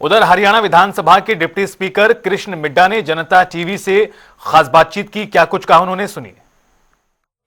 उधर हरियाणा विधानसभा के deputy speaker Krishna Midda ने जनता टीवी से खास बातचीत की। क्या कुछ कहा उन्होंने, सुनिए।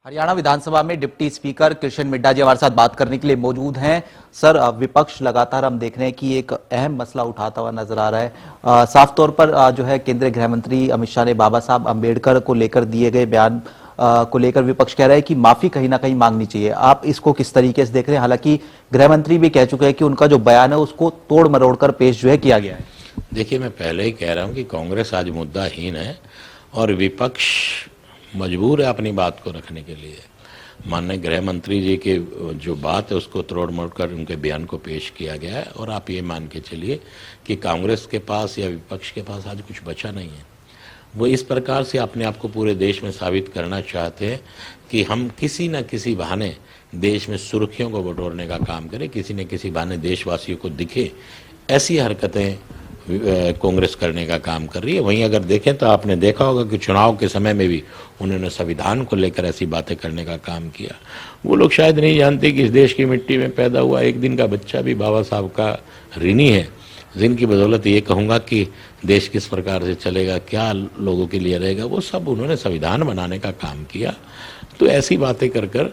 हरियाणा विधानसभा में डिप्टी स्पीकर कृष्ण मिड्डा जी हमारे साथ बात करने के लिए मौजूद हैं। सर, विपक्ष लगातार हम देख रहे हैं कि एक अहम मसला उठाता हुआ नजर आ रहा है। साफ तौर पर जो है केंद्रीय गृह मंत्री अमित शाह ने बाबा साहब अंबेडकर को लेकर दिए गए बयान को लेकर विपक्ष कह रहा है कि माफी कहीं ना कहीं मांगनी चाहिए। आप इसको किस तरीके से देख रहे हैं? हालांकि गृह मंत्री भी कह चुके हैं कि उनका जो बयान है उसको तोड़ मरोड़ कर पेश जो है किया गया है। देखिए, मैं पहले ही कह रहा हूं कि कांग्रेस आज मुद्दाहीन है और विपक्ष मजबूर है अपनी बात को रखने के लिए। माननीय गृह मंत्री जी के जो बात है उसको तोड़ मोड़ कर उनके बयान को पेश किया गया है और आप ये मान के चलिए कि कांग्रेस के पास या विपक्ष के पास आज कुछ बचा नहीं है। वो इस प्रकार से अपने आप को पूरे देश में साबित करना चाहते हैं कि हम किसी न किसी बहाने देश में सुर्खियों को बटोरने का काम करें, किसी न किसी बहाने देशवासियों को दिखे। ऐसी हरकतें कांग्रेस करने का काम कर रही है। वहीं अगर देखें तो आपने देखा होगा कि चुनाव के समय में भी उन्होंने संविधान को लेकर ऐसी बातें करने का काम किया। वो लोग शायद नहीं जानते कि इस देश की मिट्टी में पैदा हुआ एक दिन का बच्चा भी बाबा साहब का ऋणी है, जिनकी बदौलत ये कहूँगा कि देश किस प्रकार से चलेगा, क्या लोगों के लिए रहेगा, वो सब उन्होंने संविधान बनाने का काम किया। तो ऐसी बातें कर कर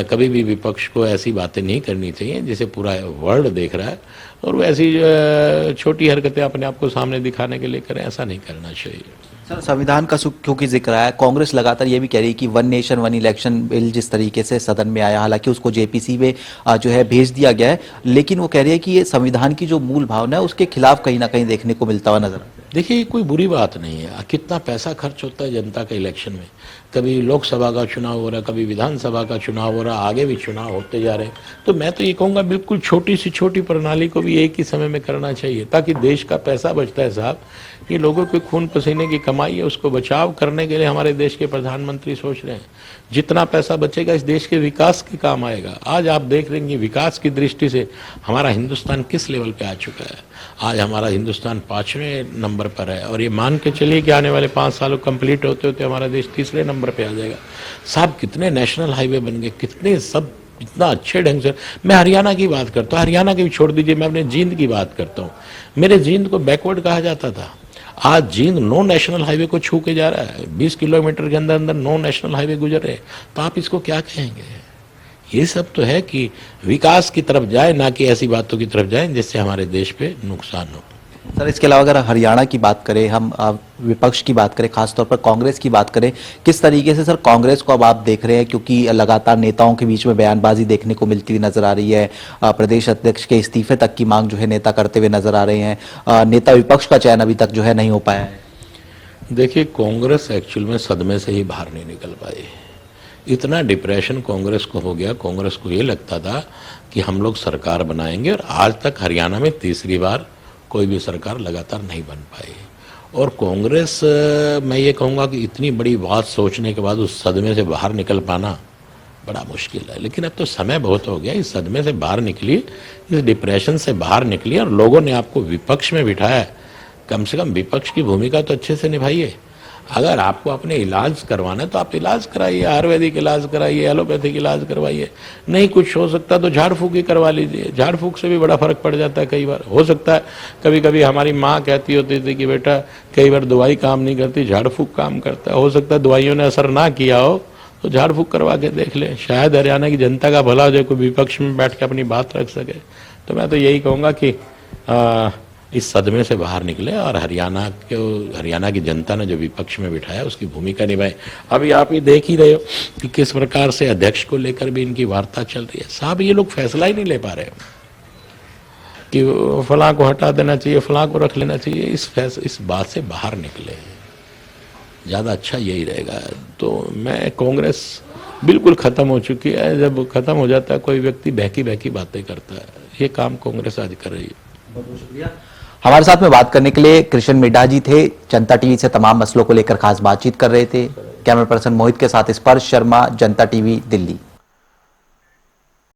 कभी भी विपक्ष को ऐसी बातें नहीं करनी चाहिए जिसे पूरा वर्ल्ड देख रहा है और वो ऐसी छोटी हरकतें अपने आप को सामने दिखाने के लिए करें, ऐसा नहीं करना चाहिए। सर, संविधान का क्योंकि जिक्र आया, कांग्रेस लगातार ये भी कह रही है कि one nation one election bill जिस तरीके से सदन में आया, हालांकि उसको जेपीसी में जो है भेज दिया गया है, लेकिन वो कह रही है कि ये संविधान की जो मूल भावना है उसके खिलाफ कहीं ना कहीं देखने को मिलता हुआ नजर आता है। देखिए, कोई बुरी बात नहीं है। कितना पैसा खर्च होता है जनता के इलेक्शन में। कभी लोकसभा का चुनाव हो रहा है, कभी विधानसभा का चुनाव हो रहा है, आगे भी चुनाव होते जा रहे हैं। तो मैं तो ये कहूँगा बिल्कुल छोटी सी छोटी प्रणाली को भी एक ही समय में करना चाहिए, ताकि देश का पैसा बचता है साहब। ये लोगों के खून पसीने की कमाई है, उसको बचाव करने के लिए हमारे देश के प्रधानमंत्री सोच रहे हैं। जितना पैसा बचेगा इस देश के विकास के काम आएगा। आज आप देख रहे हैं विकास की दृष्टि से हमारा हिंदुस्तान किस लेवल पे आ चुका है। आज हमारा हिंदुस्तान 5वें नंबर पर है और ये मान के चलिए कि आने वाले 5 सालों कंप्लीट होते होते हमारा देश 3रे नंबर पे आ जाएगा। साहब, कितने नेशनल हाईवे बन गए, कितने सब इतना अच्छे ढंग से। मैं हरियाणा की बात करता हूँ, हरियाणा की भी छोड़ दीजिए, मैं अपने जींद की बात करता हूँ। मेरे जींद को बैकवर्ड कहा जाता था, आज जींद 9 नेशनल हाईवे को छू के जा रहा है। 20 किलोमीटर के अंदर अंदर 9 नेशनल हाईवे गुजर रहे हैं। तो आप इसको क्या कहेंगे? ये सब तो है कि विकास की तरफ जाए, ना कि ऐसी बातों की तरफ जाए जिससे हमारे देश पे नुकसान हो। सर, इसके अलावा अगर हरियाणा की बात करें, हम विपक्ष की बात करें, खासतौर पर कांग्रेस की बात करें, किस तरीके से सर कांग्रेस को अब आप देख रहे हैं? क्योंकि लगातार नेताओं के बीच में बयानबाजी देखने को मिलती हुई नजर आ रही है। प्रदेश अध्यक्ष के इस्तीफे तक की मांग जो है नेता करते हुए नजर आ रहे हैं। नेता विपक्ष का चयन अभी तक जो है नहीं हो पाया है। देखिए, कांग्रेस एक्चुअल में सदमे से ही बाहर नहीं निकल पाई। इतना डिप्रेशन कांग्रेस को हो गया, कांग्रेस को ये लगता था कि हम लोग सरकार बनाएंगे और आज तक हरियाणा में 3री बार कोई भी सरकार लगातार नहीं बन पाई। और कांग्रेस, मैं ये कहूँगा कि इतनी बड़ी बात सोचने के बाद उस सदमे से बाहर निकल पाना बड़ा मुश्किल है। लेकिन अब तो समय बहुत हो गया, इस सदमे से बाहर निकली, इस डिप्रेशन से बाहर निकली और लोगों ने आपको विपक्ष में बिठाया। कम से कम विपक्ष की भूमिका तो अच्छे से निभाइए। अगर आपको अपने इलाज करवाना है तो आप इलाज कराइए, आयुर्वेदिक इलाज कराइए, एलोपैथिक इलाज करवाइए। नहीं कुछ हो सकता तो झाड़ फूक ही करवा लीजिए। झाड़ फूक से भी बड़ा फर्क पड़ जाता है। कई बार हो सकता है, कभी कभी हमारी माँ कहती होती थी कि बेटा कई बार दवाई काम नहीं करती, झाड़ फूक काम करता है। हो सकता है दवाइयों ने असर ना किया हो तो झाड़ फूक करवा के देख ले, शायद हरियाणा की जनता का भला हो जाए, कोई विपक्ष में बैठ के अपनी बात रख सके। तो मैं तो यही कहूँगा कि इस सदमे से बाहर निकले और हरियाणा की जनता ने जो विपक्ष में बिठाया उसकी भूमिका निभाए। अभी आप ये देख ही रहे हो कि किस प्रकार से अध्यक्ष को लेकर भी इनकी वार्ता चल रही है। साहब, ये लोग फैसला ही नहीं ले पा रहे कि फलां को हटा देना चाहिए, फलां को रख लेना चाहिए। इस बात से बाहर निकले, ज़्यादा अच्छा यही रहेगा। तो मैं कांग्रेस बिल्कुल ख़त्म हो चुकी है। जब ख़त्म हो जाता है कोई व्यक्ति बहकी बहकी बातें करता है, ये काम कांग्रेस आज कर रही है। बहुत बहुत शुक्रिया। हमारे साथ में बात करने के लिए कृष्ण मिड्डा जी थे। जनता टीवी से तमाम मसलों को लेकर खास बातचीत कर रहे थे। कैमरा पर्सन मोहित के साथ स्पर्श शर्मा, जनता टीवी, दिल्ली।